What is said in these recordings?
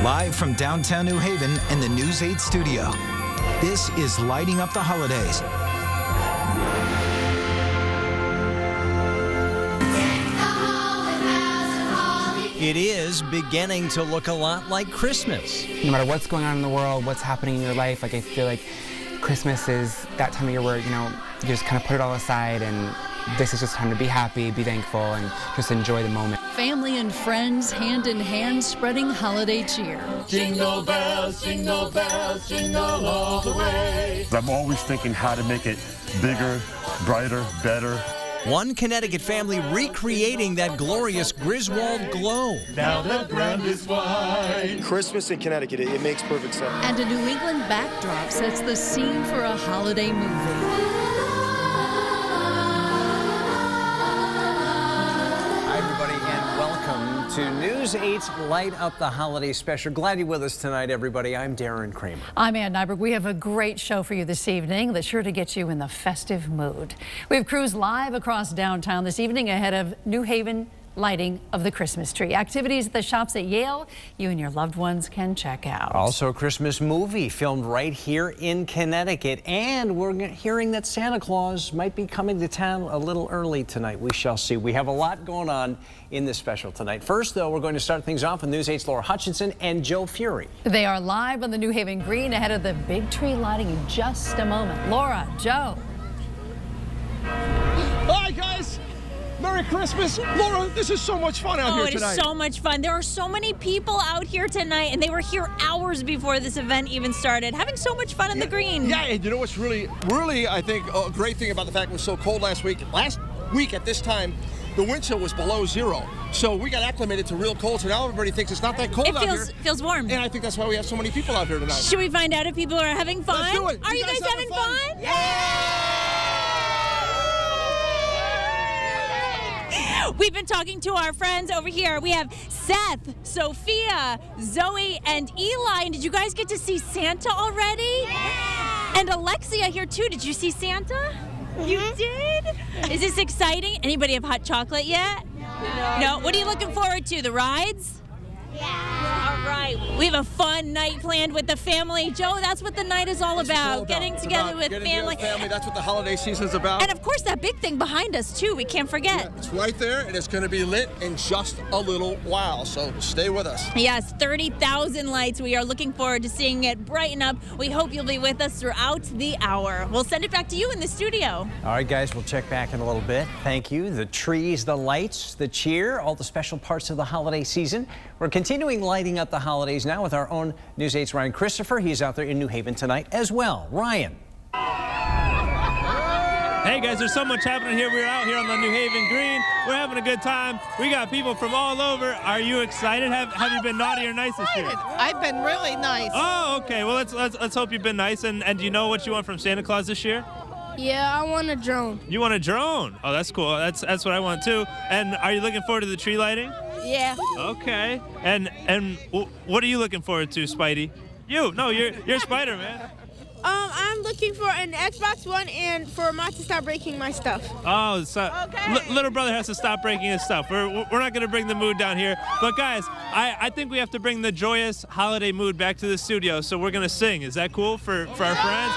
Live from downtown New Haven in the News 8 studio, this is Lighting Up the Holidays. It is beginning to look a lot like Christmas. No matter what's going on in the world, what's happening in your life, like I feel like Christmas is that time of year where, you just kind of put it all aside, and this is just time to be happy, be thankful, and just enjoy the moment. Family and friends hand in hand spreading holiday cheer. Jingle bells, jingle all the way. I'm always thinking how to make it bigger, brighter, better. One Connecticut family recreating that glorious Griswold glow. Now the ground is wide. Christmas in Connecticut, it makes perfect sense. And a New England backdrop sets the scene for a holiday movie. To News 8's Light Up the Holiday Special. Glad you're with us tonight, everybody. I'm Darren Kramer. I'm Ann Nyberg. We have a great show for you this evening that's sure to get you in the festive mood. We have crews live across downtown this evening ahead of New Haven lighting of the Christmas tree. Activities at the shops at Yale you and your loved ones can check out. Also a Christmas movie filmed right here in Connecticut, and we're hearing that Santa Claus might be coming to town a little early tonight. We shall see. We have a lot going on in this special tonight. First, though, we're going to start things off with News 8's Laura Hutchinson and Joe Fury. They are live on the New Haven Green ahead of the big tree lighting in just a moment. Laura, Joe. Hi, guys. Merry Christmas. Laura, this is so much fun out here tonight. Oh, it is so much fun. There are so many people out here tonight, and they were here hours before this event even started, having so much fun in the green. Yeah, and you know what's really, I think, a great thing about the fact it was so cold last week? Last week at this time, the wind chill was below zero. So we got acclimated to real cold, so now everybody thinks it's not that cold out here. It feels warm. And I think that's why we have so many people out here tonight. Should we find out if people are having fun? Let's do it. Are you guys having fun? Yeah! We've been talking to our friends over here. We have Seth, Sophia, Zoe, and Eli. And did you guys get to see Santa already? Yeah! And Alexia here too. Did you see Santa? Mm-hmm. You did? Is this exciting? Anybody have hot chocolate yet? No. What are you looking forward to? The rides? Yeah. All right. We have a fun night planned with the family. Joe, that's what the night is all about. Getting together with family. That's what the holiday season's about. And of course, that big thing behind us too. We can't forget. Yeah, it's right there, and it's going to be lit in just a little while. So stay with us. Yes, 30,000 lights. We are looking forward to seeing it brighten up. We hope you'll be with us throughout the hour. We'll send it back to you in the studio. All right, guys, we'll check back in a little bit. Thank you. The trees, the lights, the cheer, all the special parts of the holiday season. We're continuing lighting up the holidays now with our own News 8's Ryan Christopher. He's out there in New Haven tonight as well. Ryan. Hey guys, there's so much happening here. We're out here on the New Haven Green. We're having a good time. We got people from all over. Are you excited? Have you been naughty or nice this year? I've been really nice. Oh, okay. Well, let's hope you've been nice. And do you know what you want from Santa Claus this year? Yeah, I want a drone. You want a drone? Oh, that's cool. That's what I want too. And are you looking forward to the tree lighting? Yeah. Okay. And what are you looking forward to, Spidey? You're Spider-Man. I'm looking for an Xbox One and for Mom to stop breaking my stuff. Oh, so okay. Little brother has to stop breaking his stuff. We're not going to bring the mood down here. But guys, I think we have to bring the joyous holiday mood back to the studio. So we're going to sing. Is that cool for our friends?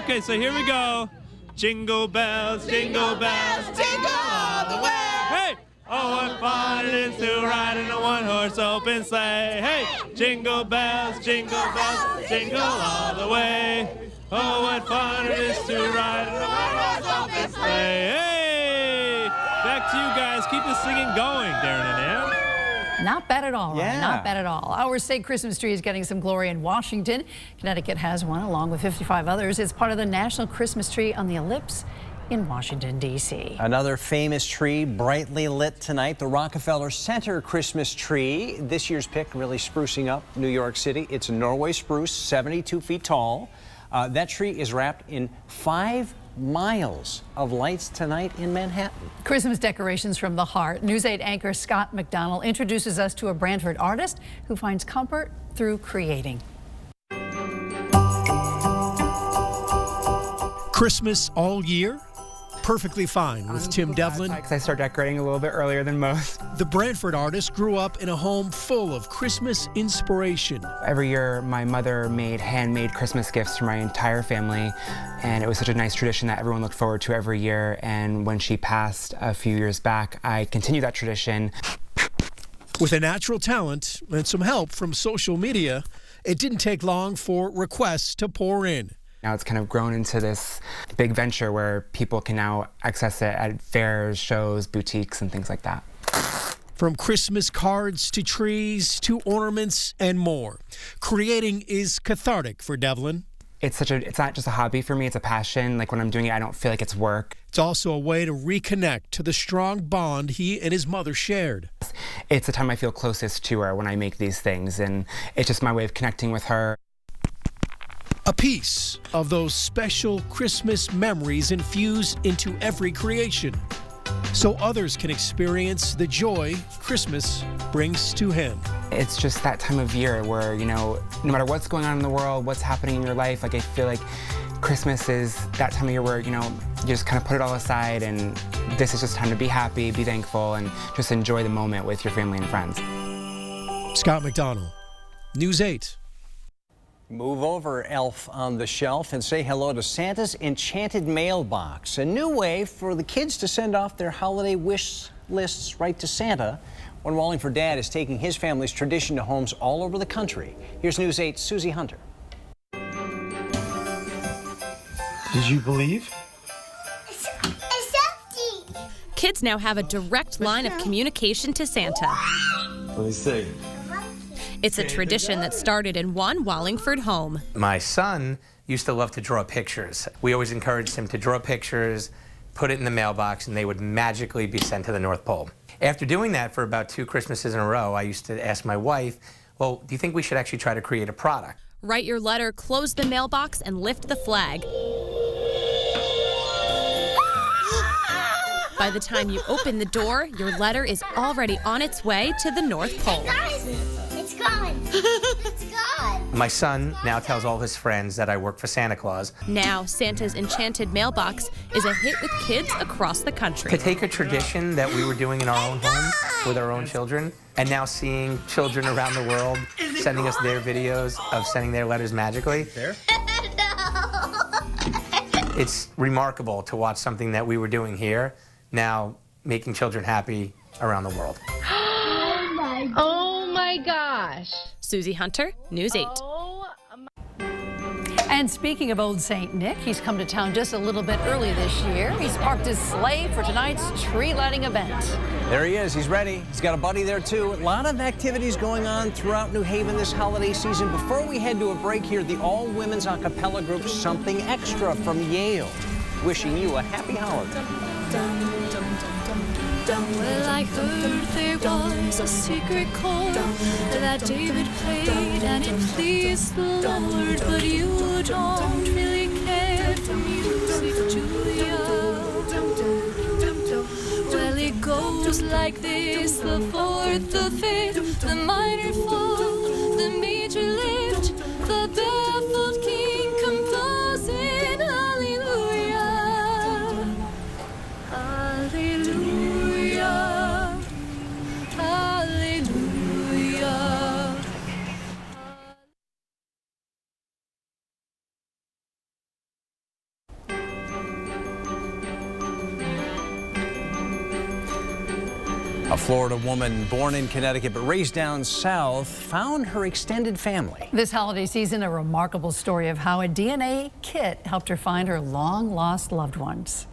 Okay, so here we go. Jingle bells, jingle bells, jingle all the way. Hey! Oh, what fun it is to ride in a one-horse open sleigh. Hey! Jingle bells, jingle all the way. Oh, what fun it is to ride in a one-horse open sleigh. Hey! Back to you guys. Keep the singing going, Darren and Ann. Not bad at all, Ryan. Yeah. Not bad at all. Our state Christmas tree is getting some glory in Washington. Connecticut has one along with 55 others. It's part of the National Christmas Tree on the Ellipse in Washington, D.C. Another famous tree brightly lit tonight, the Rockefeller Center Christmas tree. This year's pick really sprucing up New York City. It's a Norway spruce, 72 feet tall. That tree is wrapped in 5 miles of lights tonight in Manhattan. Christmas decorations from the heart. News 8 anchor Scott McDonald introduces us to a Brantford artist who finds comfort through creating. Christmas all year? perfectly fine with Tim Devlin. Because I start decorating a little bit earlier than most. The Brantford artist grew up in a home full of Christmas inspiration. Every year, my mother made handmade Christmas gifts for my entire family, and it was such a nice tradition that everyone looked forward to every year. And when she passed a few years back, I continued that tradition. With a natural talent and some help from social media, it didn't take long for requests to pour in. Now it's kind of grown into this big venture where people can now access it at fairs, shows, boutiques, and things like that. From Christmas cards to trees to ornaments and more, creating is cathartic for Devlin. It's not just a hobby for me, it's a passion. Like when I'm doing it, I don't feel like it's work. It's also a way to reconnect to the strong bond he and his mother shared. It's the time I feel closest to her when I make these things, and it's just my way of connecting with her. A piece of those special Christmas memories infused into every creation, so others can experience the joy Christmas brings to him. It's just that time of year where, you know, no matter what's going on in the world, what's happening in your life, like I feel like Christmas is that time of year where, you know, you just kind of put it all aside, and this is just time to be happy, be thankful, and just enjoy the moment with your family and friends. Scott McDonald, News 8. Move over, Elf on the Shelf, and say hello to Santa's Enchanted Mailbox, a new way for the kids to send off their holiday wish lists right to Santa. One Wallingford dad is taking his family's tradition to homes all over the country. Here's News 8's Susie Hunter. Did you believe? It's empty. Kids now have a direct line of communication to Santa. Let me see. It's a tradition that started in one Wallingford home. My son used to love to draw pictures. We always encouraged him to draw pictures, put it in the mailbox, and they would magically be sent to the North Pole. After doing that for about 2 Christmases in a row, I used to ask my wife, well, do you think we should actually try to create a product? Write your letter, close the mailbox, and lift the flag. By the time you open the door, your letter is already on its way to the North Pole. It's gone. It's gone. My son now tells all his friends that I work for Santa Claus. Now, Santa's Enchanted Mailbox is a hit with kids across the country. To take a tradition that we were doing in our own home with our own children, and now seeing children around the world sending us their videos of sending their letters magically. It's remarkable to watch something that we were doing here, now making children happy around the world. Oh my gosh. Susie Hunter, News 8. And speaking of Old St. Nick, he's come to town just a little bit early this year. He's parked his sleigh for tonight's tree lighting event. There he is. He's ready. He's got a buddy there, too. A lot of activities going on throughout New Haven this holiday season. Before we head to a break here, the all-women's a cappella group Something Extra from Yale, wishing you a happy holiday. Well, I heard there was a secret chord that David played and it pleased the Lord, but you don't really care for music, Julia. Well, it goes like this: the fourth, the fifth, the minor fall, the major lift, the baffled king composing hallelujah, hallelujah, hallelujah. A Florida woman born in Connecticut but raised down south found her extended family. This holiday season, a remarkable story of how a DNA kit helped her find her long-lost loved ones.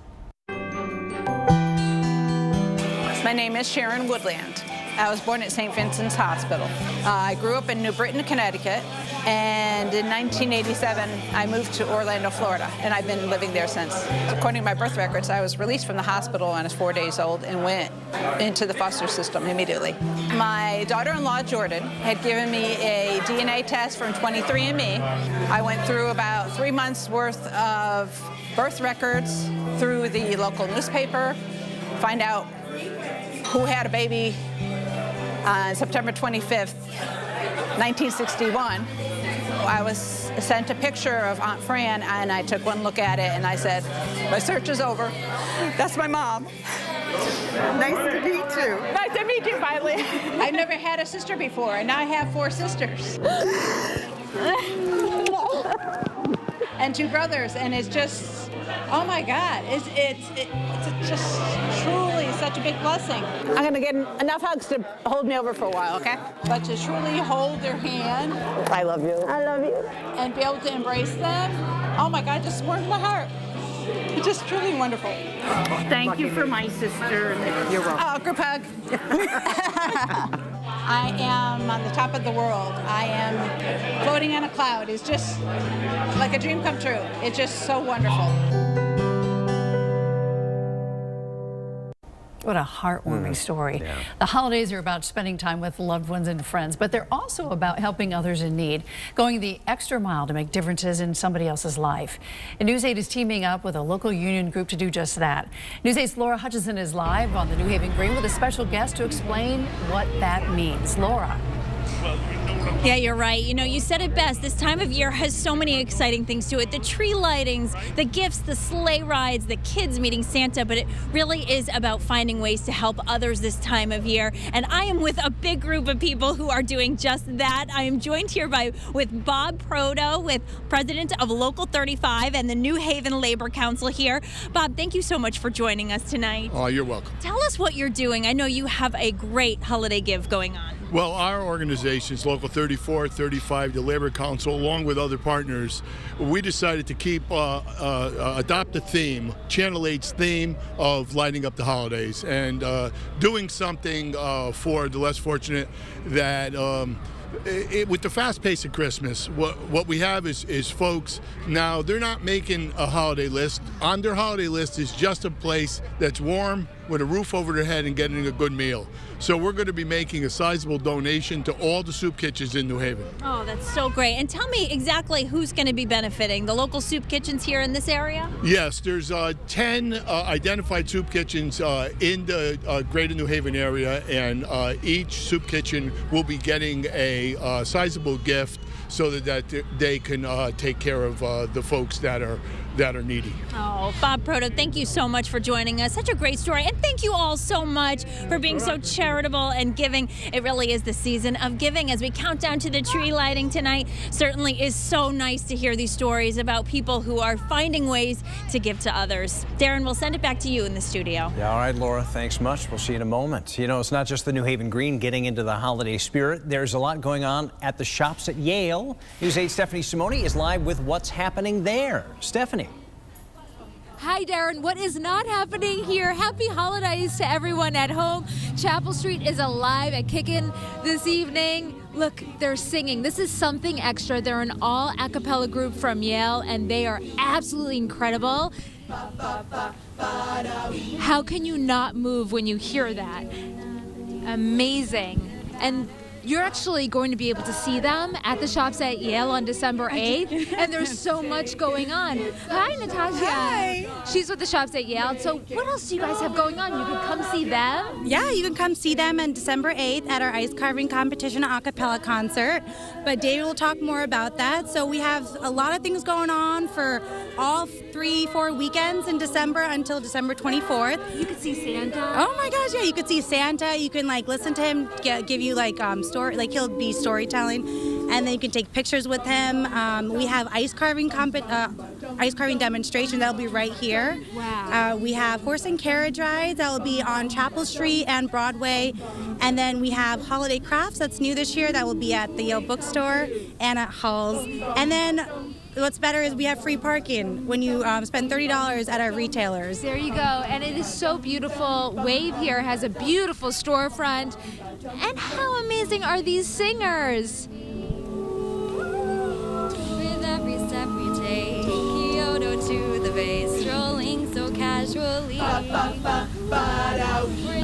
My name is Sharon Woodland. I was born at St. Vincent's Hospital. I grew up in New Britain, Connecticut, and in 1987, I moved to Orlando, Florida, and I've been living there since. According to my birth records, I was released from the hospital when I was 4 days old and went into the foster system immediately. My daughter-in-law, Jordan, had given me a DNA test from 23andMe. I went through about 3 months' worth of birth records through the local newspaper, find out who had a baby on September 25th, 1961. I was sent a picture of Aunt Fran, and I took one look at it, and I said, My search is over. That's my mom. Nice to meet you. Nice to meet you, finally. I've never had a sister before, and now I have 4 sisters. And 2 brothers, and it's just, oh my God, it's just truly such a big blessing. I'm gonna get enough hugs to hold me over for a while, okay? But to truly hold their hand. I love you. I love you. And be able to embrace them, oh my God, just warms my heart. It's just truly wonderful. Thank you for my sister. You're welcome. Oh, group hug. I am on the top of the world. I am floating on a cloud. It's just like a dream come true. It's just so wonderful. What a heartwarming story. Yeah. The holidays are about spending time with loved ones and friends, but they're also about helping others in need, going the extra mile to make differences in somebody else's life. And News 8 is teaming up with a local union group to do just that. News 8's Laura Hutchinson is live on the New Haven Green with a special guest to explain what that means. Laura. Yeah, you're right. You know, you said it best. This time of year has so many exciting things to it. The tree lightings, the gifts, the sleigh rides, the kids meeting Santa, but it really is about finding ways to help others this time of year. And I am with a big group of people who are doing just that. I am joined here with Bob Proto, with President of Local 35 and the New Haven Labor Council here. Bob, thank you so much for joining us tonight. Oh, you're welcome. Tell us what you're doing. I know you have a great holiday give going on. Well, our organizations, Local 34, 35, the Labor Council, along with other partners, we decided to adopt a theme, Channel 8's theme of lighting up the holidays and doing something for the less fortunate that with the fast pace of Christmas, what we have is folks now, they're not making a holiday list. On their holiday list is just a place that's warm with a roof over their head and getting a good meal. So we're going to be making a sizable donation to all the soup kitchens in New Haven. Oh, that's so great. And tell me exactly who's going to be benefiting. The local soup kitchens here in this area? Yes, there's 10 identified soup kitchens in the greater New Haven area, and each soup kitchen will be getting a sizable gift so that they can take care of the folks that are needy. Oh, Bob Proto, thank you so much for joining us. Such a great story. And thank you all so much for being so charitable and giving. It really is the season of giving as we count down to the tree lighting tonight. Certainly is so nice to hear these stories about people who are finding ways to give to others. Darren, we'll send it back to you in the studio. Yeah, all right, Laura, thanks much. We'll see you in a moment. You know, it's not just the New Haven Green getting into the holiday spirit. There's a lot going on at the shops at Yale. News 8's Stephanie Simone is live with what's happening there. Stephanie. Hi, Darren. What is not happening here? Happy holidays to everyone at home. Chapel Street is alive at Kickin' this evening. Look, they're singing. This is Something Extra. They're an all a cappella group from Yale, and they are absolutely incredible. How can you not move when you hear that? Amazing. And you're actually going to be able to see them at the shops at Yale on December 8th, and there's so much going on. Hi, Natasha. Hi. She's with the shops at Yale. So what else do you guys have going on? You can come see them? Yeah, you can come see them on December 8th at our ice carving competition a cappella concert, but David will talk more about that. So we have a lot of things going on for all 3-4 weekends in December until December 24th. You could see Santa. Oh my gosh, yeah, you could see Santa. You can listen to him give you he'll be storytelling, and then you can take pictures with him. We have ice carving demonstration that'll be right here. Wow. We have horse and carriage rides that will be on Chapel Street and Broadway, and then we have holiday crafts that's new this year that will be at the Yale Bookstore and at Hull's. And then what's better is we have free parking when you spend $30 at our retailers. There you go, and it is so beautiful. Wave here has a beautiful storefront. And how amazing are these singers? With every step we take, Kyoto to the bay, strolling so casually.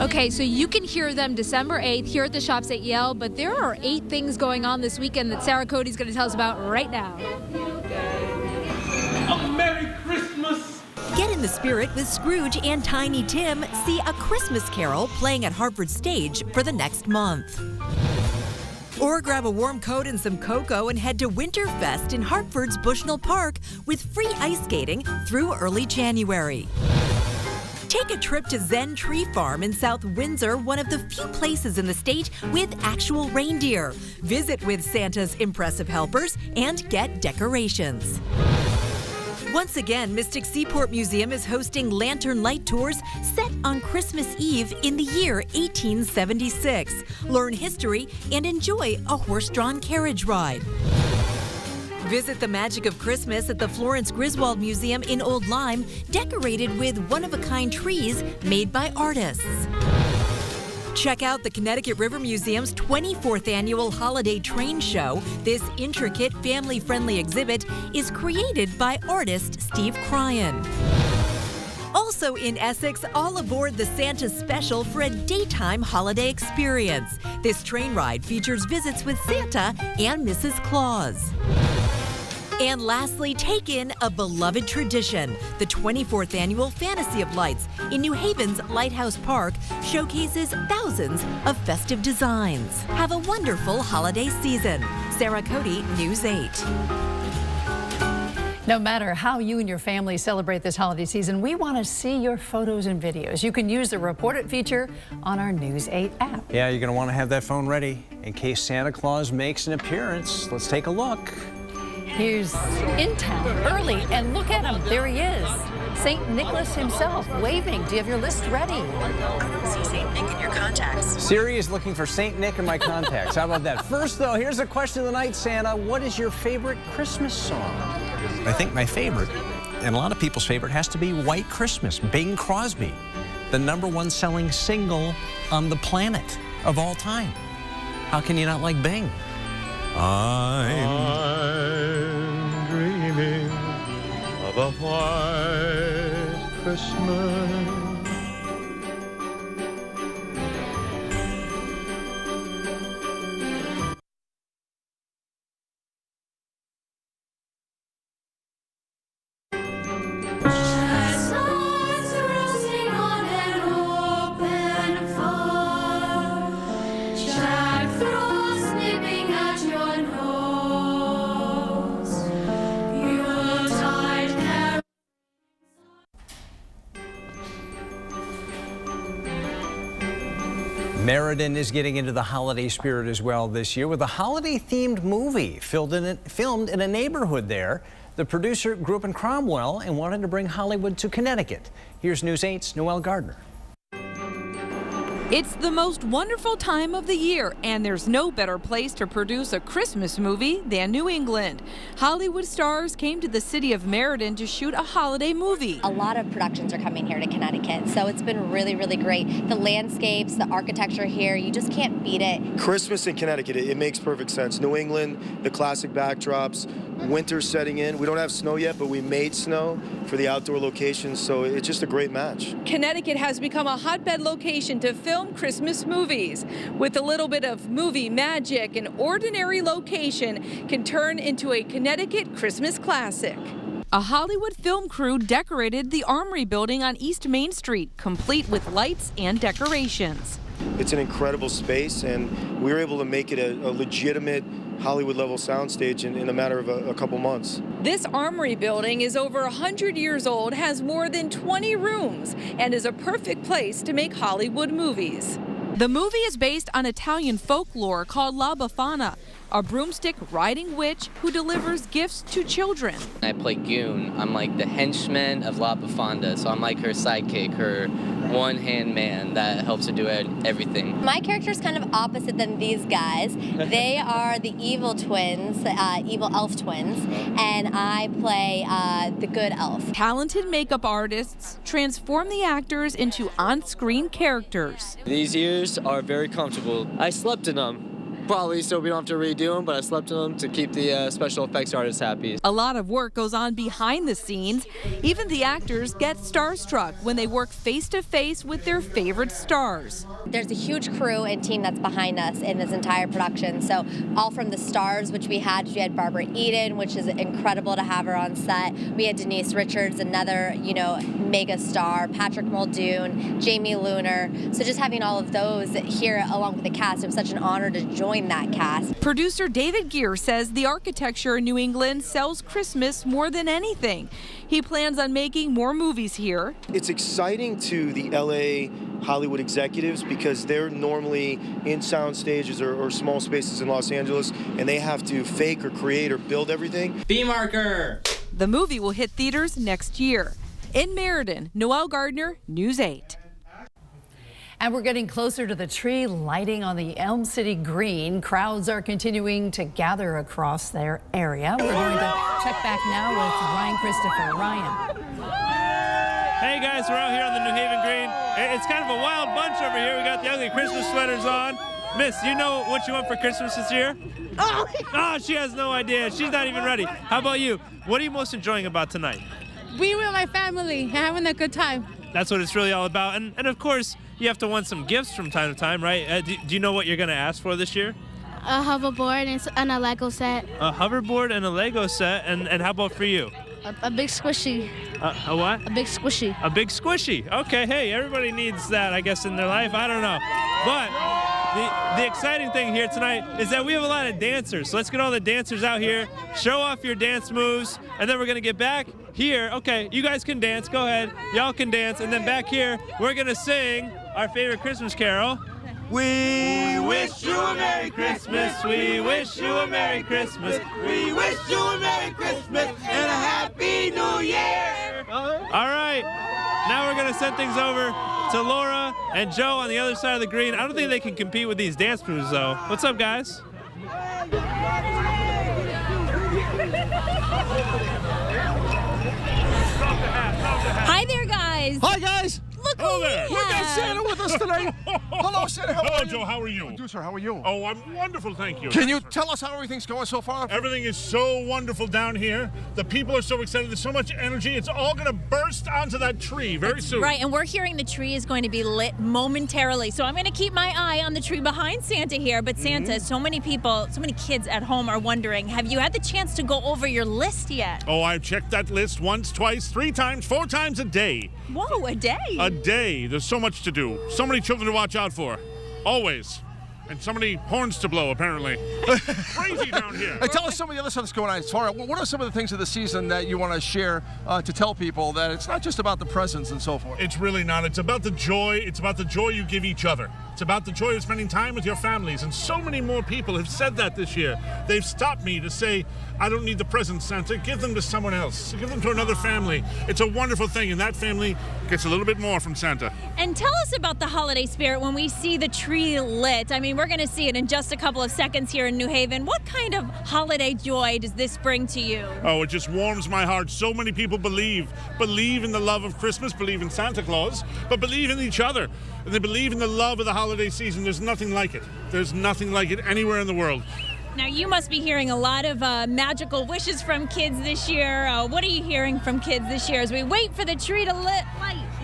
Okay, so you can hear them December 8th here at the shops at Yale, but there are 8 things going on this weekend that Sarah Cody's going to tell us about right now. A Merry Christmas! Get in the spirit with Scrooge and Tiny Tim. See A Christmas Carol playing at Hartford Stage for the next month. Or grab a warm coat and some cocoa and head to Winterfest in Hartford's Bushnell Park with free ice skating through early January. Take a trip to Zen Tree Farm in South Windsor, one of the few places in the state with actual reindeer. Visit with Santa's impressive helpers and get decorations. Once again, Mystic Seaport Museum is hosting lantern light tours set on Christmas Eve in the year 1876. Learn history and enjoy a horse-drawn carriage ride. Visit the magic of Christmas at the Florence Griswold Museum in Old Lyme, decorated with one-of-a-kind trees made by artists. Check out the Connecticut River Museum's 24th annual Holiday Train Show. This intricate, family-friendly exhibit is created by artist Steve Cryan. Also in Essex, all aboard the Santa Special for a daytime holiday experience. This train ride features visits with Santa and Mrs. Claus. And lastly, take in a beloved tradition. The 24th annual Fantasy of Lights in New Haven's Lighthouse Park showcases thousands of festive designs. Have a wonderful holiday season. Sarah Cody, News 8. No matter how you and your family celebrate this holiday season, we want to see your photos and videos. You can use the Report It feature on our News 8 app. Yeah, you're going to want to have that phone ready in case Santa Claus makes an appearance. Let's take a look. He's in town early, and look at him. There he is. St. Nicholas himself waving. Do you have your list ready? See St. Nick in your contacts. Siri is looking for St. Nick in my contacts. How about that? First, though, here's a question of the night, Santa. What is your favorite Christmas song? I think my favorite, and a lot of people's favorite, has to be White Christmas, Bing Crosby, the #1 selling single on the planet of all time. How can you not like Bing? I'm dreaming of a white Christmas. Meriden is getting into the holiday spirit as well this year with a holiday-themed movie filmed in a neighborhood there. The producer grew up in Cromwell and wanted to bring Hollywood to Connecticut. Here's News 8's Noelle Gardner. It's the most wonderful time of the year, and there's no better place to produce a Christmas movie than New England. Hollywood stars came to the city of Meriden to shoot a holiday movie. A lot of productions are coming here to Connecticut, so it's been really, really great. The landscapes, the architecture here, you just can't beat it. Christmas in Connecticut, it makes perfect sense. New England, the classic backdrops, winter setting in. We don't have snow yet, but we made snow for the outdoor locations, so it's just a great match. Connecticut has become a hotbed location to film Christmas movies. With a little bit of movie magic, an ordinary location can turn into a Connecticut Christmas classic. A Hollywood film crew decorated the Armory building on East Main Street, complete with lights and decorations. It's an incredible space, and we were able to make it a legitimate Hollywood-level soundstage in a matter of a couple months. This Armory building is over 100 years old, has more than 20 rooms, and is a perfect place to make Hollywood movies. The movie is based on Italian folklore called La Befana, a broomstick riding witch who delivers gifts to children. I play Goon. I'm like the henchman of La Befana, so I'm like her sidekick, her one-hand man that helps her do everything. My character is kind of opposite than these guys. They are the evil twins, evil elf twins, and I play the good elf. Talented makeup artists transform the actors into on-screen characters. These ears are very comfortable. I slept in them. Probably so we don't have to redo them, but I slept in them to keep the special effects artists happy. A lot of work goes on behind the scenes. Even the actors get starstruck when they work face-to-face with their favorite stars. There's a huge crew and team that's behind us in this entire production. So all from the stars, which we had Barbara Eden, which is incredible to have her on set. We had Denise Richards, another, mega star, Patrick Muldoon, Jamie Lunar. So just having all of those here along with the cast, it was such an honor to join join that cast. Producer David Gear says the architecture in New England sells Christmas more than anything. He plans on making more movies here. It's exciting to the LA Hollywood executives because they're normally in sound stages or small spaces in Los Angeles, and they have to fake or create or build everything. B-marker! The movie will hit theaters next year. In Meriden, Noelle Gardner, News 8. And we're getting closer to the tree lighting on the Elm City Green. Crowds are continuing to gather across their area. We're going to check back now with Ryan Christopher. Ryan. Hey guys, we're out here on the New Haven Green. It's kind of a wild bunch over here. We got the ugly Christmas sweaters on. Miss, you know what you want for Christmas this year? Oh, she has no idea. She's not even ready. How about you? What are you most enjoying about tonight? Being with my family, having a good time. That's what it's really all about. And of course, you have to want some gifts from time to time, right? Do you know what you're going to ask for this year? A hoverboard and a Lego set. A hoverboard and a Lego set. And how about for you? A big squishy. A what? A big squishy. A big squishy. Okay, hey, everybody needs that, I guess, in their life. I don't know. But the exciting thing here tonight is that we have a lot of dancers. So let's get all the dancers out here, show off your dance moves, and then we're going to get back here. Okay, you guys can dance. Go ahead. Y'all can dance. And then back here, we're going to sing our favorite Christmas carol. We wish you a Merry Christmas. We wish you a Merry Christmas. We wish you a Merry Christmas and a Happy New Year. All right. Now we're going to send things over to Laura and Joe on the other side of the green. I don't think they can compete with these dance moves, though. What's up, guys? Hi there, guys. Hi, guys. Look who we have. We got Santa with us tonight. Hello, Santa. How Hello, are you? Joe. How are you? Producer, how are you? Oh, I'm wonderful, thank you. Can you tell us how everything's going so far? Everything is so wonderful down here. The people are so excited. There's so much energy. It's all going to burst onto that tree very soon. Right, and we're hearing the tree is going to be lit momentarily. So I'm going to keep my eye on the tree behind Santa here. But Santa, so many people, so many kids at home are wondering, have you had the chance to go over your list yet? Oh, I've checked that list once, twice, 3 times, 4 times a day. Whoa, a day? A day. There's so much to do. So many children to watch out for. Always. And so many horns to blow, apparently. Crazy down here. Hey, tell us some of the other stuff that's going on. As far, what are some of the things of the season that you want to share to tell people that it's not just about the presents and so forth? It's really not. It's about the joy. It's about the joy you give each other. It's about the joy of spending time with your families. And so many more people have said that this year. They've stopped me to say, I don't need the presents, Santa. Give them to someone else. Give them to another family. It's a wonderful thing, and that family gets a little bit more from Santa. And tell us about the holiday spirit when we see the tree lit. I mean, we're going to see it in just a couple of seconds here in New Haven. What kind of holiday joy does this bring to you? Oh, it just warms my heart. So many people believe in the love of Christmas, believe in Santa Claus, but believe in each other. And they believe in the love of the holiday season. There's nothing like it. There's nothing like it anywhere in the world. Now, you must be hearing a lot of magical wishes from kids this year. What are you hearing from kids this year as we wait for the tree to light?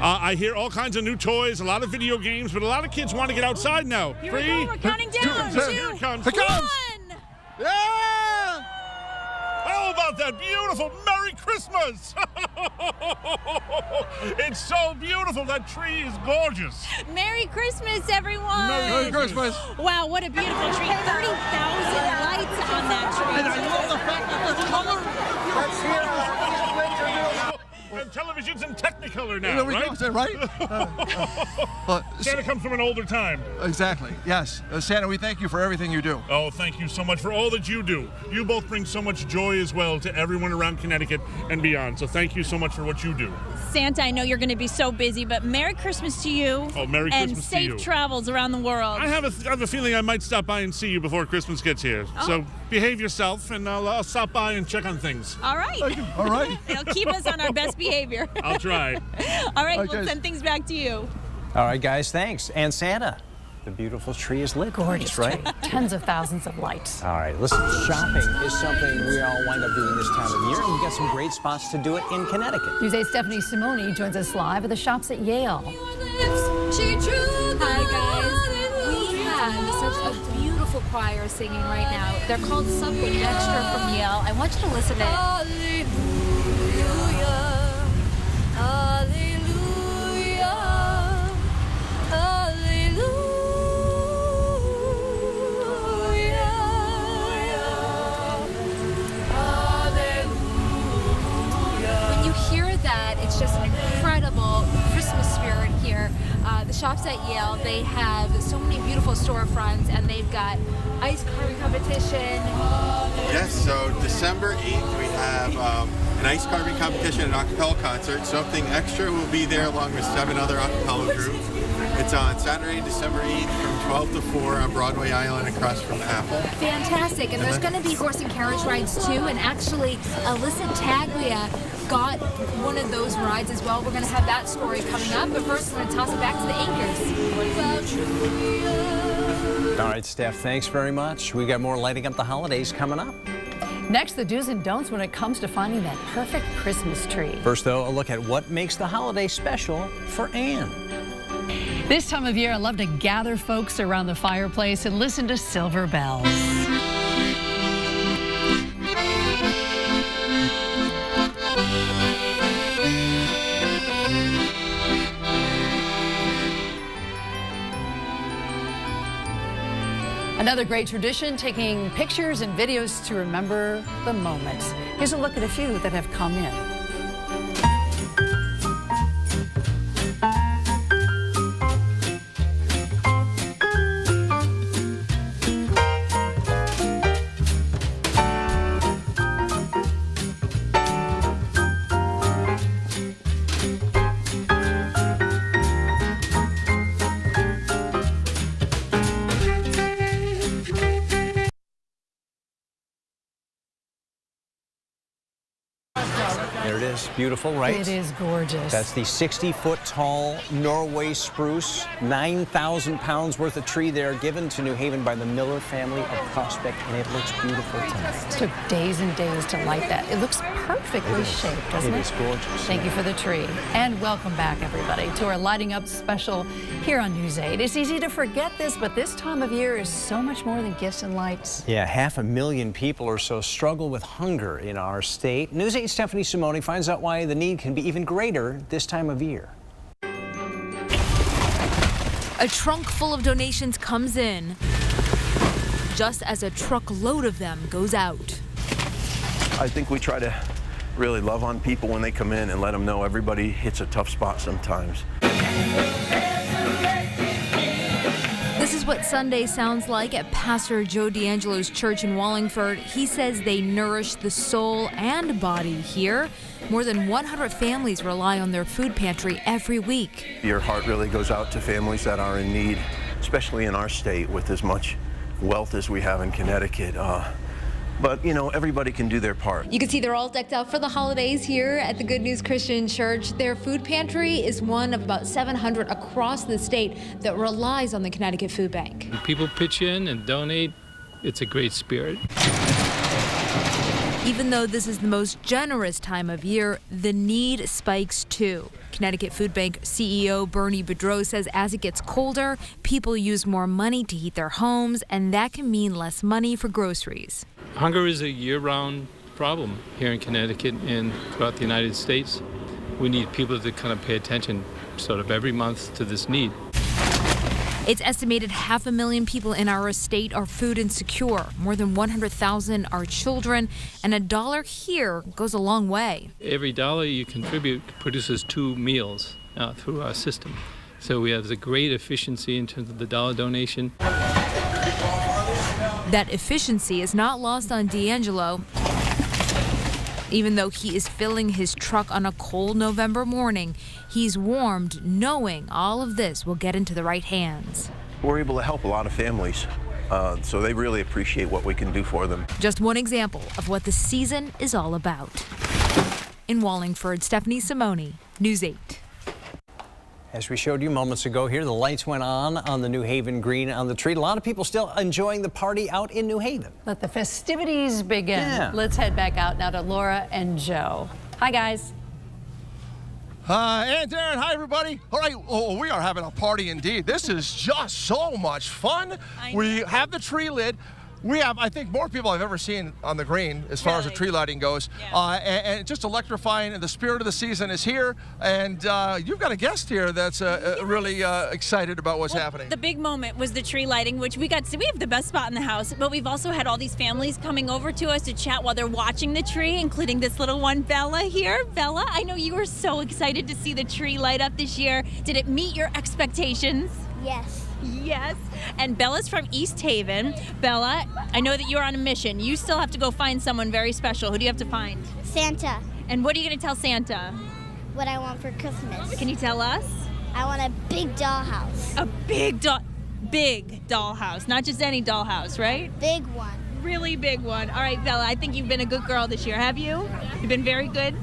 I hear all kinds of new toys, a lot of video games, but a lot of kids want to get outside now. Here we go. We're counting down. 2, Here it comes. 1. Yeah! How about that beautiful Merry Christmas? It's so beautiful. That tree is gorgeous. Merry Christmas, everyone. Merry Christmas. Wow, what a beautiful tree. 30,000 lights on that tree. And I love the fact that the color. That's here. And television's in Technicolor now, There we right? go, right? Santa comes from an older time. Exactly, yes. Santa, we thank you for everything you do. Oh, thank you so much for all that you do. You both bring so much joy as well to everyone around Connecticut and beyond. So thank you so much for what you do. Santa, I know you're going to be so busy, but Merry Christmas to you. Oh, Merry Christmas to you. And safe travels around the world. I have a feeling I might stop by and see you before Christmas gets here. Oh. So behave yourself, and I'll stop by and check on things. All right. All right. It'll keep us on our best behavior. I'll try. All right, Okay. we'll send things back to you. All right, guys, thanks. And Santa, the beautiful tree is lit. Gorgeous, right? Tens of thousands of lights. All right, listen, shopping is something we all wind up doing this time of year, and we've got some great spots to do it in Connecticut. News 8's Stephanie Simoni joins us live at the shops at Yale. Hi guys, we have such a beautiful choir singing right now. They're called Something Extra from Yale. I want you to listen to it. chefs at Yale, they have so many beautiful storefronts, and they've got ice carving competition. Yes, so December 8th we have an ice carving competition and an acapella concert. Something Extra will be there along with 7 other acapella groups. It's on Saturday, December 8th from 12 to 4 on Broadway Island across from the Apple. Fantastic, and there's going to be horse and carriage rides too, and actually Alyssa Taglia got one of those rides as well. We're going to have that story coming up, but first we're going to toss it back to the anchors. All right, Steph, thanks very much. We got more lighting up the holidays coming up. Next, the do's and don'ts when it comes to finding that perfect Christmas tree. First, though, a look at what makes the holiday special for Anne. This time of year, I love to gather folks around the fireplace and listen to Silver Bells. Another great tradition, taking pictures and videos to remember the moments. Here's a look at a few that have come in. There it is. Beautiful, right? It is gorgeous. That's the 60-foot-tall Norway spruce, 9,000 pounds worth of tree there, given to New Haven by the Miller family of Prospect, and it looks beautiful tonight. It took days and days to light that. It looks perfectly shaped, doesn't it? It is gorgeous. Thank you for the tree. And welcome back, everybody, to our Lighting Up special here on News 8. It's easy to forget this, but this time of year is so much more than gifts and lights. Yeah, 500,000 people or so struggle with hunger in our state. News 8's Stephanie Simone finds out why the need can be even greater this time of year. A trunk full of donations comes in, just as a truckload of them goes out. I think we try to really love on people when they come in and let them know everybody hits a tough spot sometimes. This is what Sunday sounds like at Pastor Joe D'Angelo's church in Wallingford. He says they nourish the soul and body here. More than 100 families rely on their food pantry every week. Your heart really goes out to families that are in need, especially in our state with as much wealth as we have in Connecticut. But, you know, everybody can do their part. You can see they're all decked out for the holidays here at the Good News Christian Church. Their food pantry is one of about 700 across the state that relies on the Connecticut Food Bank. When people pitch in and donate, it's a great spirit. Even though this is the most generous time of year, the need spikes too. Connecticut Food Bank CEO Bernie Boudreau says as it gets colder, people use more money to heat their homes, and that can mean less money for groceries. Hunger is a year-round problem here in Connecticut and throughout the United States. We need people to kind of pay attention sort of every month to this need. It's estimated 500,000 people in our state are food insecure. More than 100,000 are children, and $1 here goes a long way. Every dollar you contribute produces 2 meals through our system. So we have the great efficiency in terms of the dollar donation. That efficiency is not lost on D'Angelo. Even though he is filling his truck on a cold November morning, he's warmed knowing all of this will get into the right hands. We're able to help a lot of families, so they really appreciate what we can do for them. Just one example of what the season is all about. In Wallingford, Stephanie Simone, News 8. As we showed you moments ago here, the lights went on the New Haven green on the tree. A lot of people still enjoying the party out in New Haven. Let the festivities begin. Yeah. Let's head back out now to Laura and Joe. Hi, guys. And Darren, hi everybody. All right, we are having a party indeed. This is just so much fun. We have the tree lit. I think, more people I've ever seen on the green as far as the tree lighting goes. And just electrifying, and the spirit of the season is here. And you've got a guest here that's really excited about what's happening. The big moment was the tree lighting, which we got to see. We have the best spot in the house, but we've also had all these families coming over to us to chat while they're watching the tree, including this little one, Bella, here. Bella, I know you were so excited to see the tree light up this year. Did it meet your expectations? Yes. Yes. And Bella's from East Haven. Bella, I know that you're on a mission. You still have to go find someone very special. Who do you have to find? Santa. And what are you going to tell Santa? What I want for Christmas. Can you tell us? I want a big dollhouse. A big dollhouse. Not just any dollhouse, right? Big one. Really big one. All right, Bella, I think you've been a good girl this year, have you? You've been very good?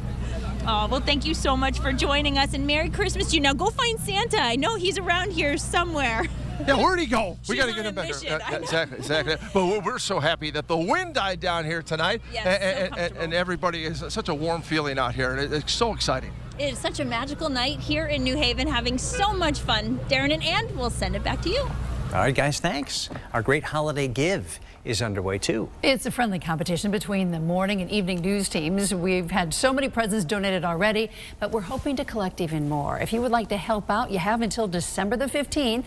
Oh, well, thank you so much for joining us, and Merry Christmas to you. Now go find Santa. I know he's around here somewhere. Yeah, where'd he go? We She's got to get on him a back there. mission. Exactly. But we're so happy that the wind died down here tonight, Yes, and everybody is such a warm feeling out here, and it's so exciting. It is such a magical night here in New Haven, having so much fun. Darren and Ann, we'll send it back to you. All right, guys, thanks. Our great holiday give is underway, too. It's a friendly competition between the morning and evening news teams. We've had so many presents donated already, but we're hoping to collect even more. If you would like to help out, you have until December the 15th.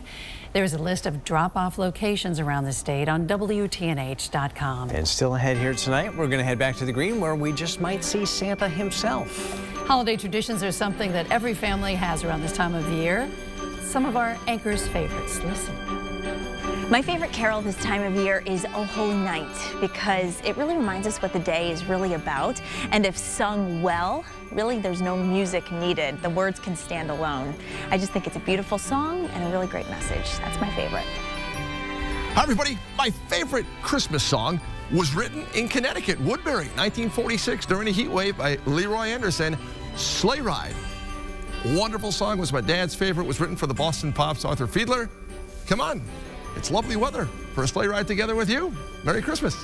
There's a list of drop-off locations around the state on WTNH.com. And still ahead here tonight, we're going to head back to the green where we just might see Santa himself. Holiday traditions are something that every family has around this time of the year. Some of our anchors' favorites. Listen. My favorite carol this time of year is O Holy Night because it really reminds us what the day is really about. And if sung well, really there's no music needed. The words can stand alone. I just think it's a beautiful song and a really great message. That's my favorite. Hi, everybody. My favorite Christmas song was written in Connecticut, Woodbury, 1946, during a heat wave by Leroy Anderson, Sleigh Ride. Wonderful song, was my dad's favorite, was written for the Boston Pops, Arthur Fiedler. Come on. It's lovely weather for a sleigh ride together with you. Merry Christmas.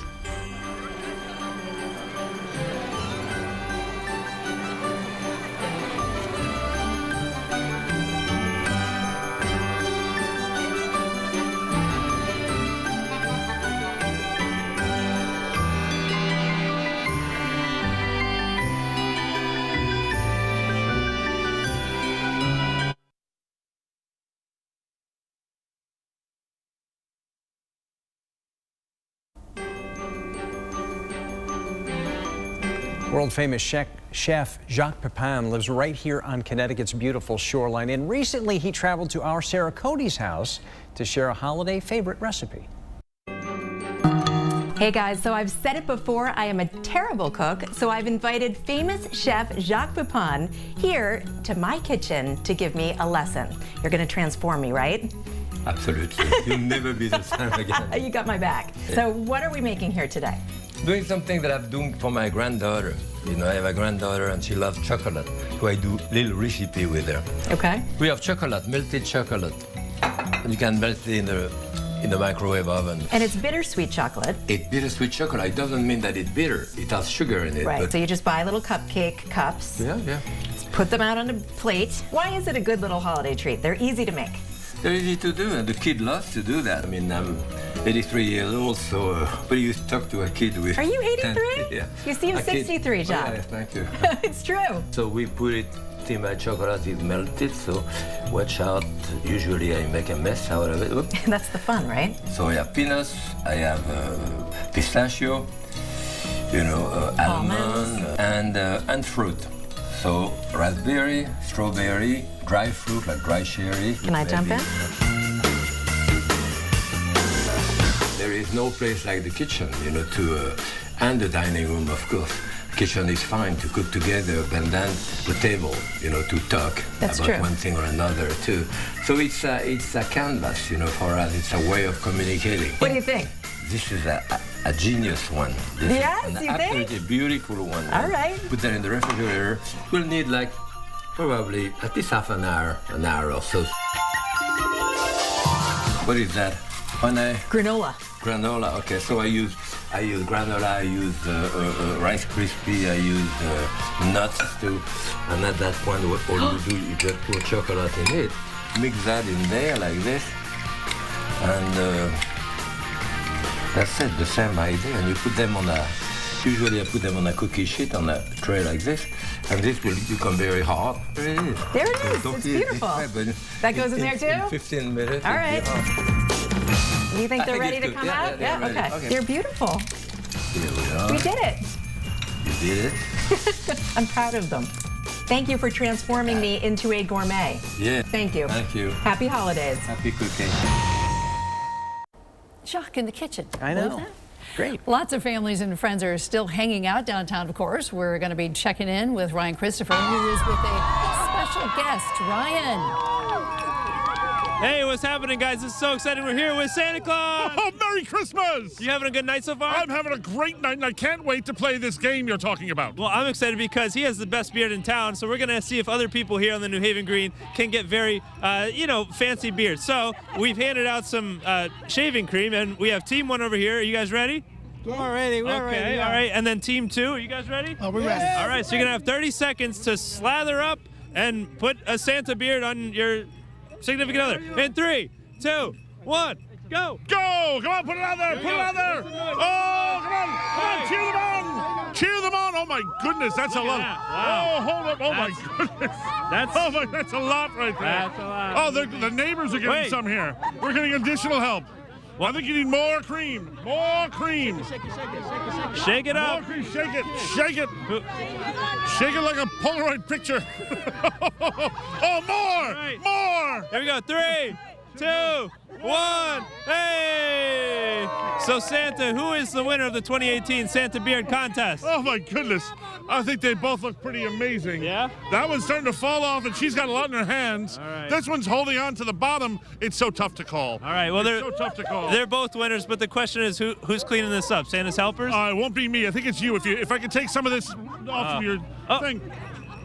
World-famous chef Jacques Pepin lives right here on Connecticut's beautiful shoreline, and recently he traveled to our Sarah Cody's house to share a holiday favorite recipe. Hey guys, so I've said it before, I am a terrible cook, so I've invited famous chef Jacques Pepin here to my kitchen to give me a lesson. You're gonna transform me, right? Absolutely. You'll never be the same again. You got my back. So what are we making here today? Doing something that I'm doing for my granddaughter. You know, I have a granddaughter and she loves chocolate, so I do little recipe with her. Okay. We have chocolate, melted chocolate. And you can melt it in the microwave oven. And it's bittersweet chocolate. It's bittersweet chocolate. It doesn't mean that it's bitter. It has sugar in it. Right, But so you just buy little cupcake cups. yeah. Put them out on a plate. Why is it a good little holiday treat? They're easy to make. They're easy to do, and the kid loves to do that. I mean, I'm 83 years old, so but you talk to a kid with... Are you 83? 10, yeah. You seem 63, Jacques. Oh, yeah, thank you. It's true. So we put it in my chocolate, is melted, so watch out. Usually I make a mess out of it. Oops. That's the fun, right? So I have peanuts, I have pistachio, you know, almond, and fruit. So raspberry, strawberry, dry fruit like dry cherry. Can I jump in? There is no place like the kitchen, you know, and the dining room, of course. Kitchen is fine to cook together, and then the table, you know, to talk That's about true. one thing or another too. So it's a canvas, you know, for us. It's a way of communicating. What do you think? This is a genius one. This Yes, is an you think? absolutely beautiful one. All right. Put that in the refrigerator. We'll need like probably at least half an hour or so. What is that? Granola. Granola. Okay, so I use granola. I use Rice Krispie. I use nuts too. And at that point, all you do, you just put chocolate in it. Mix that in there like this, and That's it, the same idea, and you put them on a, usually I put them on a cookie sheet on a tray like this, and this will become very hard. There it is. There it is, it's beautiful. That goes in there too? In 15 minutes. All right. Do you think they're ready to come out? Yeah, okay. They're beautiful. Here we are. We did it. You did it? I'm proud of them. Thank you for transforming me into a gourmet. Yeah. Thank you. Thank you. Happy holidays. Happy cooking. Jacques in the kitchen. I know. Great. Lots of families and friends are still hanging out downtown, of course. We're going to be checking in with Ryan Christopher, who is with a special guest. Ryan. Hey, what's happening, guys? This is so exciting. We're here with Santa Claus. Oh, Merry Christmas! You having a good night so far? I'm having a great night, and I can't wait to play this game you're talking about. Well, I'm excited because he has the best beard in town, so we're going to see if other people here on the New Haven Green can get very, fancy beards. So we've handed out some shaving cream, and we have Team 1 over here. Are you guys ready? We're ready. We're ready. Okay, all right. And then Team 2, are you guys ready? Oh, we're ready. All right, so you're going to have 30 seconds to slather up and put a Santa beard on your significant other. In 3, 2, 1, go! Go! Come on, put it out there! Put it out there! Oh, come on! Come on, cheer them on! Cheer them on! Oh my goodness, that's a lot. Wow. Oh, hold up! Oh my goodness! That's a lot right there. That's a lot. Oh, the neighbors are getting some here. We're getting additional help. Well, I think you need more cream. More cream. Shake it up. More cream. Shake it. Shake it. Shake it like a Polaroid picture. Oh, more. Right. More. Here we go. 3, 2, 1. Hey! So Santa, who is the winner of the 2018 Santa Beard Contest? Oh my goodness. I think they both look pretty amazing. Yeah? That one's starting to fall off, and she's got a lot in her hands. All right. This one's holding on to the bottom. It's so tough to call. All right, well, it's so tough to call. They're both winners, but the question is who's cleaning this up? Santa's helpers? It won't be me. I think it's you. If I could take some of this off of your thing.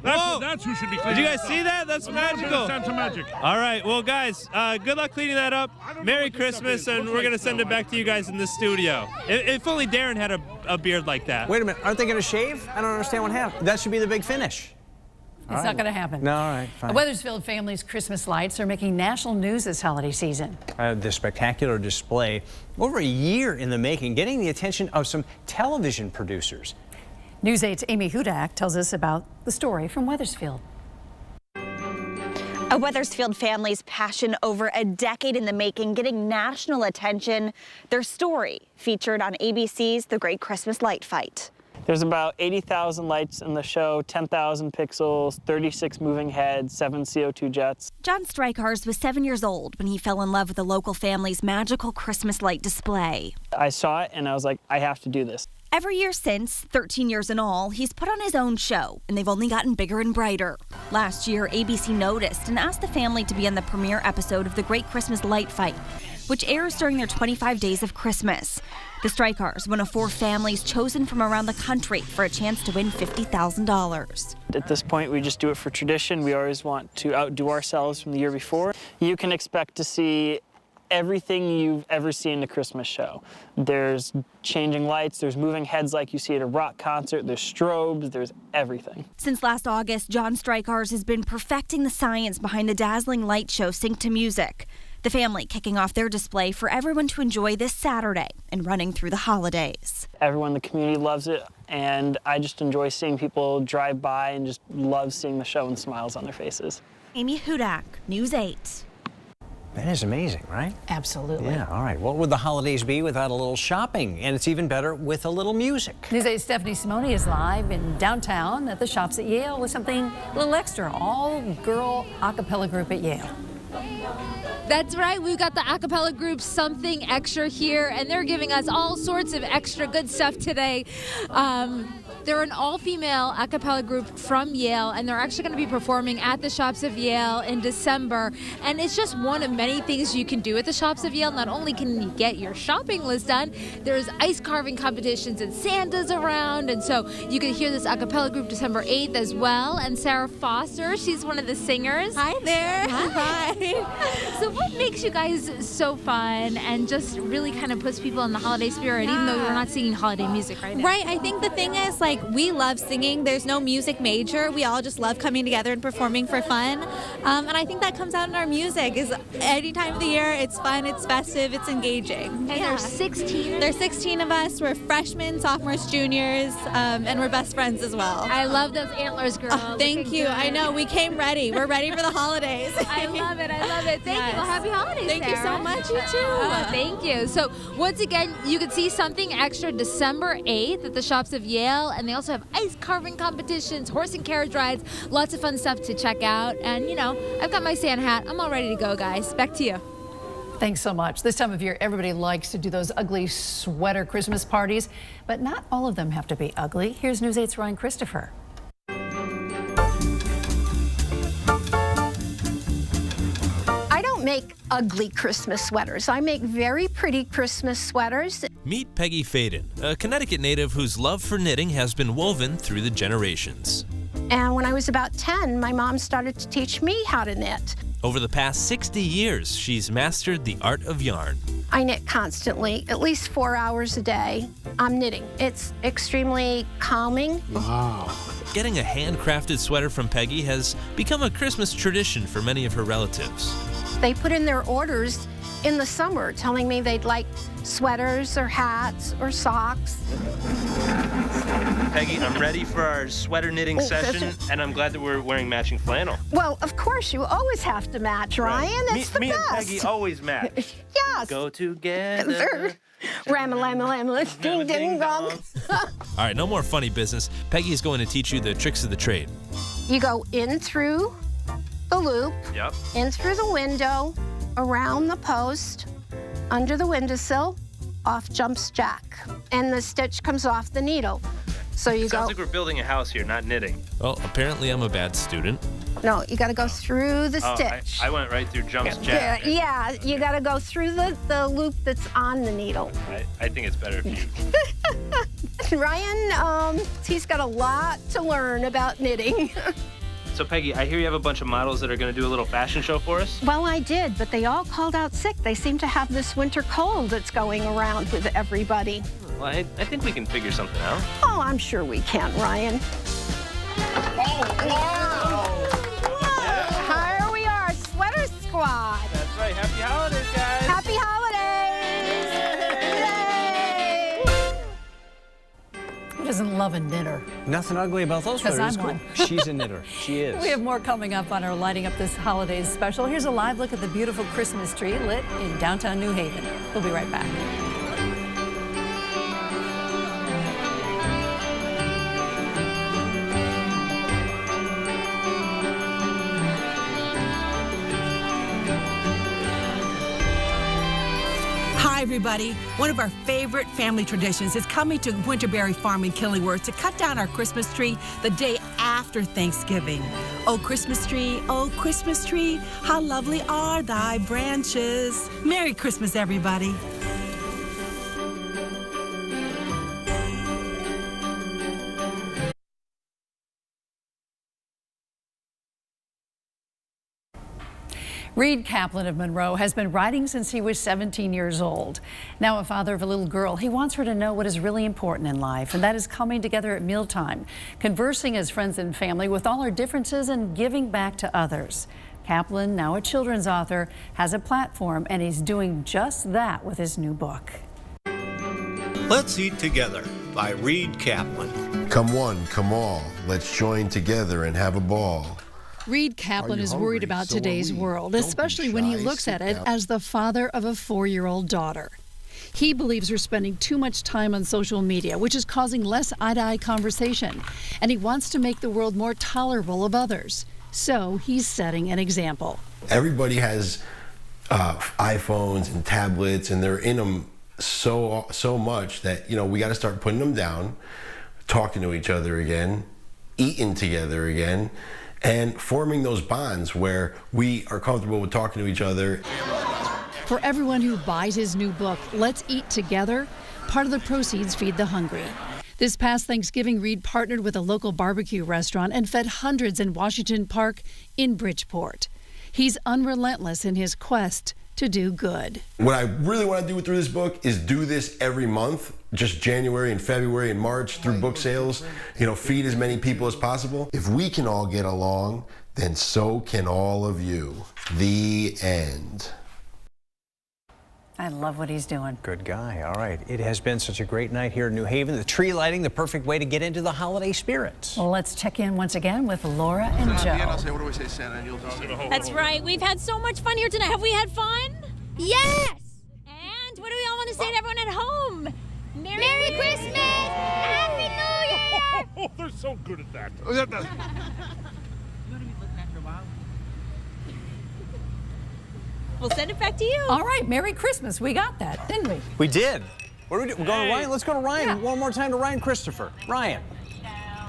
That's who should be cleaning. Did you guys see that? That's magical. Santa magic. All right, well, guys, good luck cleaning that up. Merry Christmas, and we're going to send it back to you guys in the studio. If only Darren had a beard like that. Wait a minute. Aren't they going to shave? I don't understand what happened. That should be the big finish. It's not going to happen. No, all right, fine. Weathersfield families' Christmas lights are making national news this holiday season. The spectacular display, over a year in the making, getting the attention of some television producers. News 8's Amy Hudak tells us about the story from Weathersfield. A Weathersfield family's passion over a decade in the making, getting national attention. Their story featured on ABC's The Great Christmas Light Fight. There's about 80,000 lights in the show, 10,000 pixels, 36 moving heads, 7 CO2 jets. John Strykars was 7 years old when he fell in love with the local family's magical Christmas light display. I saw it and I was like, I have to do this. Every year since, 13 years in all, he's put on his own show, and they've only gotten bigger and brighter. Last year, ABC noticed and asked the family to be on the premiere episode of The Great Christmas Light Fight, which airs during their 25 days of Christmas. The Strykars, one of 4 families chosen from around the country for a chance to win $50,000. At this point, we just do it for tradition. We always want to outdo ourselves from the year before. You can expect to see everything you've ever seen in a Christmas show. There's changing lights, there's moving heads like you see at a rock concert, there's strobes, there's everything. Since last August, John Strykars has been perfecting the science behind the dazzling light show Sync to Music. The family kicking off their display for everyone to enjoy this Saturday and running through the holidays. Everyone in the community loves it, and I just enjoy seeing people drive by and just love seeing the show and smiles on their faces. Amy Hudak, News 8. That is amazing, right? Absolutely. Yeah, all right. What would the holidays be without a little shopping? And it's even better with a little music. News 8's Stephanie Simone is live in downtown at the Shops at Yale with something a little extra, all-girl a cappella group at Yale. That's right. We've got the a cappella group Something Extra here, and they're giving us all sorts of extra good stuff today. They're an all-female a cappella group from Yale, and they're actually going to be performing at the Shops of Yale in December. And it's just one of many things you can do at the Shops of Yale. Not only can you get your shopping list done, there's ice carving competitions and Santa's around. And so you can hear this a cappella group December 8th as well. And Sarah Foster, she's one of the singers. Hi there. Hi. So what makes you guys so fun and just really kind of puts people in the holiday spirit, even though we're not singing holiday music right now? Right. I think the thing is, like, we love singing. There's no music major. We all just love coming together and performing for fun. And I think that comes out in our music. Is any time of the year, it's fun, it's festive, it's engaging. And there's 16? There's 16 of us. We're freshmen, sophomores, juniors, and we're best friends as well. I love those antlers, girl. Oh, thank you. I know. We came ready. We're ready for the holidays. I love it. I love it. Thank you. Well, happy holidays, Thank you Sarah. so much. You too. Thank you. So once again, you can see something extra December 8th at the Shops of Yale, and they also have ice carving competitions, horse and carriage rides, lots of fun stuff to check out. And you know, I've got my Santa hat. I'm all ready to go, guys. Back to you. Thanks so much. This time of year, everybody likes to do those ugly sweater Christmas parties, but not all of them have to be ugly. Here's News 8's Ryan Christopher. I don't make ugly Christmas sweaters. I make very pretty Christmas sweaters. Meet Peggy Faden, a Connecticut native whose love for knitting has been woven through the generations. And when I was about 10, my mom started to teach me how to knit. Over the past 60 years, she's mastered the art of yarn. I knit constantly, at least 4 hours a day. I'm knitting. It's extremely calming. Wow. Getting a handcrafted sweater from Peggy has become a Christmas tradition for many of her relatives. They put in their orders in the summer, telling me they'd like sweaters or hats or socks. Peggy, I'm ready for our sweater knitting session, and I'm glad that we're wearing matching flannel. Well, of course, you always have to match, Ryan. It's the me best. and Peggy always match. Yes. Go together. Ram-a-lam-a-lam, ding-ding-dong. All right, no more funny business. Peggy is going to teach you the tricks of the trade. You go in through the loop, Yep. in through the window, around the post, under the windowsill, off jumps Jack, and the stitch comes off the needle. So you Sounds go, like we're building a house here, not knitting. Well, apparently I'm a bad student. no, you got to go through the stitch. I went right through jumps Jack. Yeah, you got to go through the loop that's on the needle. I think it's better if you... Ryan, he's got a lot to learn about knitting. So, Peggy, I hear you have a bunch of models that are going to do a little fashion show for us? Well, I did, but they all called out sick. They seem to have this winter cold that's going around with everybody. Well, I think we can figure something out. Oh, I'm sure we can, Ryan. Oh, wow! Here we are, Sweater Squad. That's right. Happy holidays, guys. Happy holidays. Who doesn't love a knitter? Nothing ugly about those 'Cause sweaters. I'm one. She's a knitter. She is. We have more coming up on our Lighting Up This Holidays special. Here's a live look at the beautiful Christmas tree lit in downtown New Haven. We'll be right back. Hi, everybody. One of our favorite family traditions is coming to Winterberry Farm in Killingworth to cut down our Christmas tree the day after Thanksgiving. Oh, Christmas tree, how lovely are thy branches. Merry Christmas, everybody. Reed Kaplan of Monroe has been writing since he was 17 years old. Now a father of a little girl, he wants her to know what is really important in life, and that is coming together at mealtime, conversing as friends and family with all our differences and giving back to others. Kaplan, now a children's author, has a platform, and he's doing just that with his new book. Let's Eat Together by Reed Kaplan. Come one, come all, let's join together and have a ball. Reed Kaplan is worried about today's world, especially when he looks at it as the father of a 4-year-old daughter. He believes we're spending too much time on social media, which is causing less eye-to-eye conversation, and he wants to make the world more tolerable of others. So he's setting an example. Everybody has iPhones and tablets, and they're in them so much that, you know, we got to start putting them down, talking to each other again, eating together again, and forming those bonds where we are comfortable with talking to each other. For everyone who buys his new book, Let's Eat Together, part of the proceeds feed the hungry. This past Thanksgiving, Reed partnered with a local barbecue restaurant and fed hundreds in Washington Park in Bridgeport. He's unrelentless in his quest to do good. What I really want to do through this book is do this every month, just January and February and March through book sales, feed as many people as possible. If we can all get along, then so can all of you. The end. I love what he's doing. Good guy. All right. It has been such a great night here in New Haven. The tree lighting, the perfect way to get into the holiday spirit. Well, let's check in once again with Laura and Joe. I'll say, what do we say, Santa? And you'll just say, That's right. We've had so much fun here tonight. Have we had fun? Yes! And what do we all want to say to everyone at home? Merry Christmas! Happy New Year! Oh, they're so good at that. We'll send it back to you. All right, Merry Christmas. We got that, didn't we? We did. What do we do? We're going to Ryan. Let's go to Ryan one more time to Ryan Christopher. Ryan.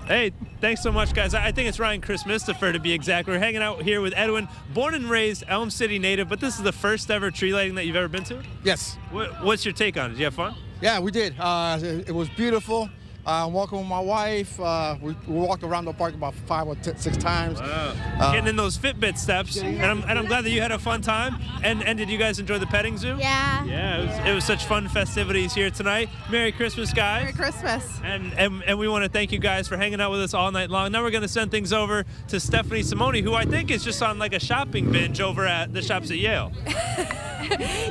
Hey, thanks so much, guys. I think it's Ryan Christopher to be exact. We're hanging out here with Edwin, born and raised Elm City native, but this is the first ever tree lighting that you've ever been to? Yes. What's your take on it? Did you have fun? Yeah, we did. It was beautiful. Walking with my wife. We walked around the park about 5 or 6 times. Wow. Getting in those Fitbit steps, and I'm glad that you had a fun time. And did you guys enjoy the petting zoo? Yeah. Yeah, it was such fun festivities here tonight. Merry Christmas, guys. Merry Christmas. And we want to thank you guys for hanging out with us all night long. Now we're going to send things over to Stephanie Simone, who I think is just on like a shopping binge over at the shops at Yale.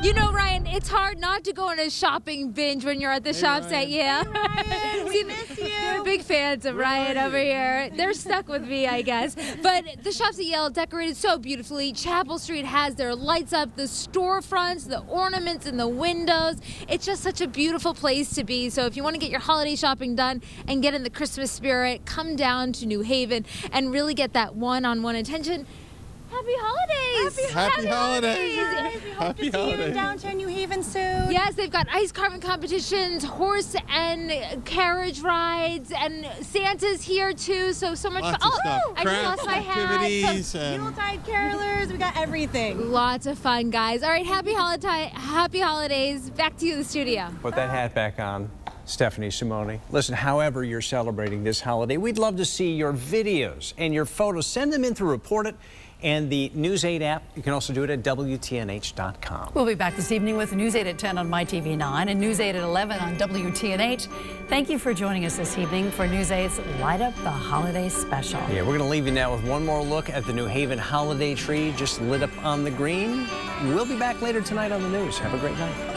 You know, Ryan, it's hard not to go on a shopping binge when you're at the shops at Yale. We miss you. They're big fans of Ryan over here. They're stuck with me, I guess. But the shops at Yale decorated so beautifully. Chapel Street has their lights up, the storefronts, the ornaments in the windows. It's just such a beautiful place to be. So if you want to get your holiday shopping done and get in the Christmas spirit, come down to New Haven and really get that one-on-one attention. Happy holidays! Happy holidays! We hope to see you in downtown New Haven soon. Yes, they've got ice carving competitions, horse and carriage rides, and Santa's here too. So much fun. Oh, I just lost my hat. Yuletide carolers, we got everything. Lots of fun, guys. All right, happy holidays. Back to you in the studio. Put that hat back on, Stephanie Simone. Listen, however you're celebrating this holiday, we'd love to see your videos and your photos. Send them in through Report It and the News 8 app. You can also do it at WTNH.com. We'll be back this evening with News 8 at 10 on MyTV9 and News 8 at 11 on WTNH. Thank you for joining us this evening for News 8's Light Up the Holiday Special. Yeah, we're going to leave you now with one more look at the New Haven holiday tree just lit up on the green. We'll be back later tonight on the news. Have a great night.